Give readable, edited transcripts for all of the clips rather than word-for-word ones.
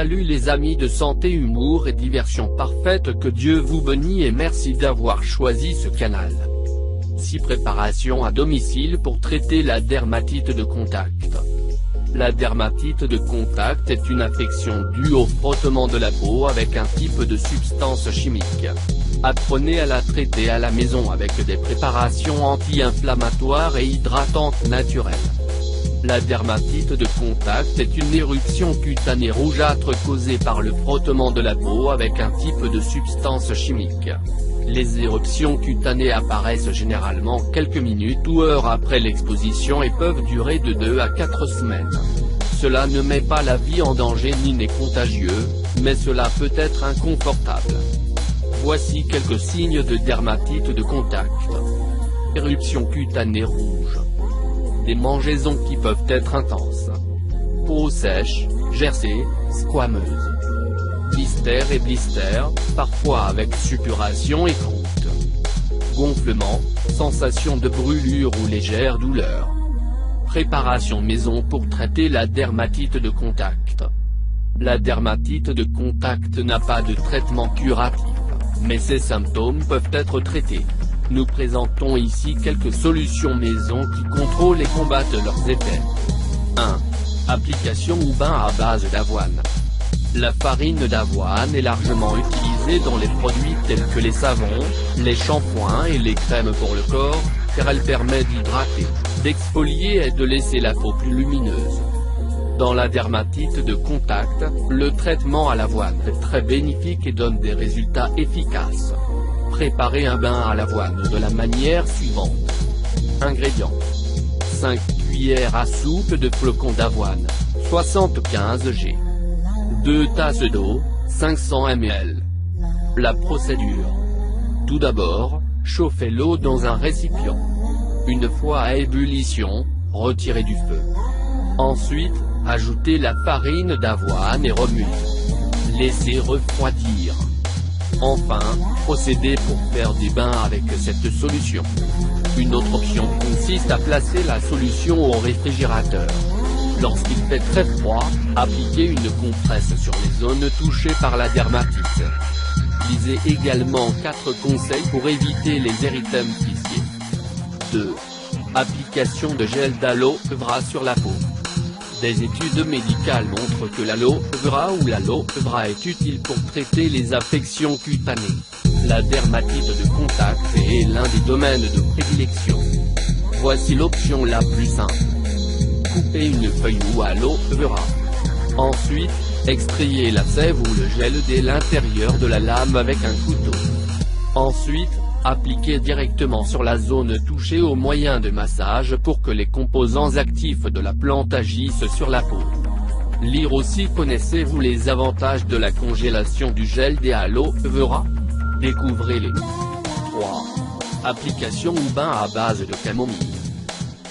Salut les amis de santé, humour et diversion parfaite, que Dieu vous bénisse et merci d'avoir choisi ce canal. 6 préparations à domicile pour traiter la dermatite de contact. La dermatite de contact est une infection due au frottement de la peau avec un type de substance chimique. Apprenez à la traiter à la maison avec des préparations anti-inflammatoires et hydratantes naturelles. La dermatite de contact est une éruption cutanée rougeâtre causée par le frottement de la peau avec un type de substance chimique. Les éruptions cutanées apparaissent généralement quelques minutes ou heures après l'exposition et peuvent durer de 2 à 4 semaines. Cela ne met pas la vie en danger ni n'est contagieux, mais cela peut être inconfortable. Voici quelques signes de dermatite de contact. Éruption cutanée rouge. Des mangeaisons qui peuvent être intenses. Peau sèche, gercée, squameuse. Blisters et blisters, parfois avec suppuration et croûte. Gonflement, sensation de brûlure ou légère douleur. Préparation maison pour traiter la dermatite de contact. La dermatite de contact n'a pas de traitement curatif, mais ses symptômes peuvent être traités. Nous présentons ici quelques solutions maison qui contrôlent et combattent leurs effets. 1. Application ou bain à base d'avoine. La farine d'avoine est largement utilisée dans les produits tels que les savons, les shampoings et les crèmes pour le corps, car elle permet d'hydrater, d'exfolier et de laisser la peau plus lumineuse. Dans la dermatite de contact, le traitement à l'avoine est très bénéfique et donne des résultats efficaces. Préparez un bain à l'avoine de la manière suivante. Ingrédients. 5 cuillères à soupe de flocons d'avoine, 75 g. 2 tasses d'eau, 500 ml. La procédure. Tout d'abord, chauffez l'eau dans un récipient. Une fois à ébullition, retirez du feu. Ensuite, ajoutez la farine d'avoine et remuez. Laissez refroidir. Enfin, procédez pour faire des bains avec cette solution. Une autre option consiste à placer la solution au réfrigérateur. Lorsqu'il fait très froid, appliquez une compresse sur les zones touchées par la dermatite. Lisez également 4 conseils pour éviter les érythèmes fissés. 2. Application de gel d'aloe vera sur la peau. Des études médicales montrent que l'aloe vera ou l'aloe vera est utile pour traiter les affections cutanées. La dermatite de contact est l'un des domaines de prédilection. Voici l'option la plus simple. Coupez une feuille ou aloe vera. Ensuite, extrayez la sève ou le gel dès l'intérieur de la lame avec un couteau. Ensuite, appliquez directement sur la zone touchée au moyen de massage pour que les composants actifs de la plante agissent sur la peau. Lire aussi. Connaissez-vous les avantages de la congélation du gel des aloe vera? Découvrez-les. 3. Application ou bain à base de camomille.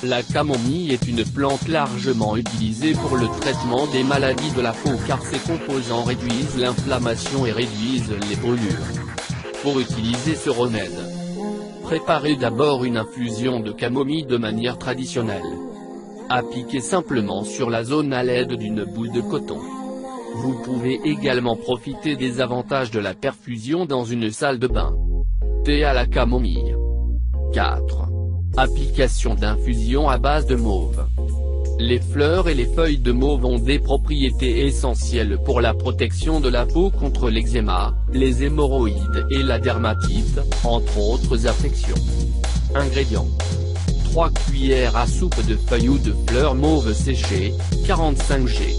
La camomille est une plante largement utilisée pour le traitement des maladies de la peau car ses composants réduisent l'inflammation et réduisent les brûlures. Pour utiliser ce remède, préparez d'abord une infusion de camomille de manière traditionnelle. Appliquez simplement sur la zone à l'aide d'une boule de coton. Vous pouvez également profiter des avantages de la perfusion dans une salle de bain. Thé à la camomille. 4. Application d'infusion à base de mauve. Les fleurs et les feuilles de mauve ont des propriétés essentielles pour la protection de la peau contre l'eczéma, les hémorroïdes et la dermatite, entre autres affections. Ingrédients. 3 cuillères à soupe de feuilles ou de fleurs mauves séchées, 45 g.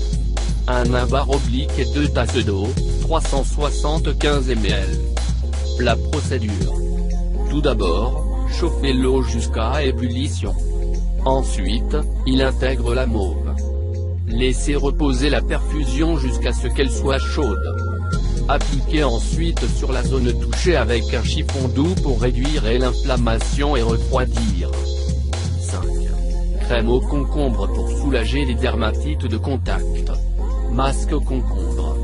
Un abar oblique et 2 tasses d'eau, 375 ml. La procédure. Tout d'abord, chauffez l'eau jusqu'à ébullition. Ensuite, il intègre la mauve. Laissez reposer la perfusion jusqu'à ce qu'elle soit chaude. Appliquez ensuite sur la zone touchée avec un chiffon doux pour réduire l'inflammation et refroidir. 5. Crème au concombre pour soulager les dermatites de contact. Masque au concombre.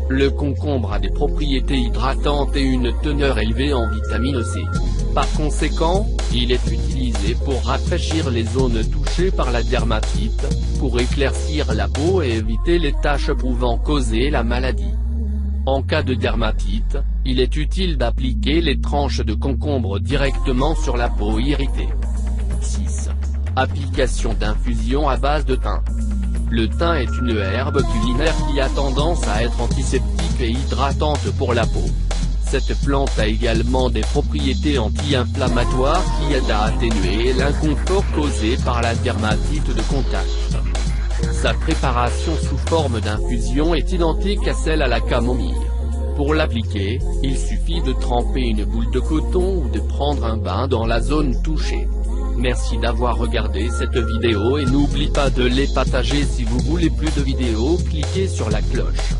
Le concombre a des propriétés hydratantes et une teneur élevée en vitamine C. Par conséquent, il est utilisé pour rafraîchir les zones touchées touchée par la dermatite, pour éclaircir la peau et éviter les taches pouvant causer la maladie. En cas de dermatite, il est utile d'appliquer les tranches de concombre directement sur la peau irritée. 6. Application d'infusion à base de thym. Le thym est une herbe culinaire qui a tendance à être antiseptique et hydratante pour la peau. Cette plante a également des propriétés anti-inflammatoires qui aident à atténuer l'inconfort causé par la dermatite de contact. Sa préparation sous forme d'infusion est identique à celle à la camomille. Pour l'appliquer, il suffit de tremper une boule de coton ou de prendre un bain dans la zone touchée. Merci d'avoir regardé cette vidéo et n'oublie pas de les partager. Si vous voulez plus de vidéos, cliquez sur la cloche.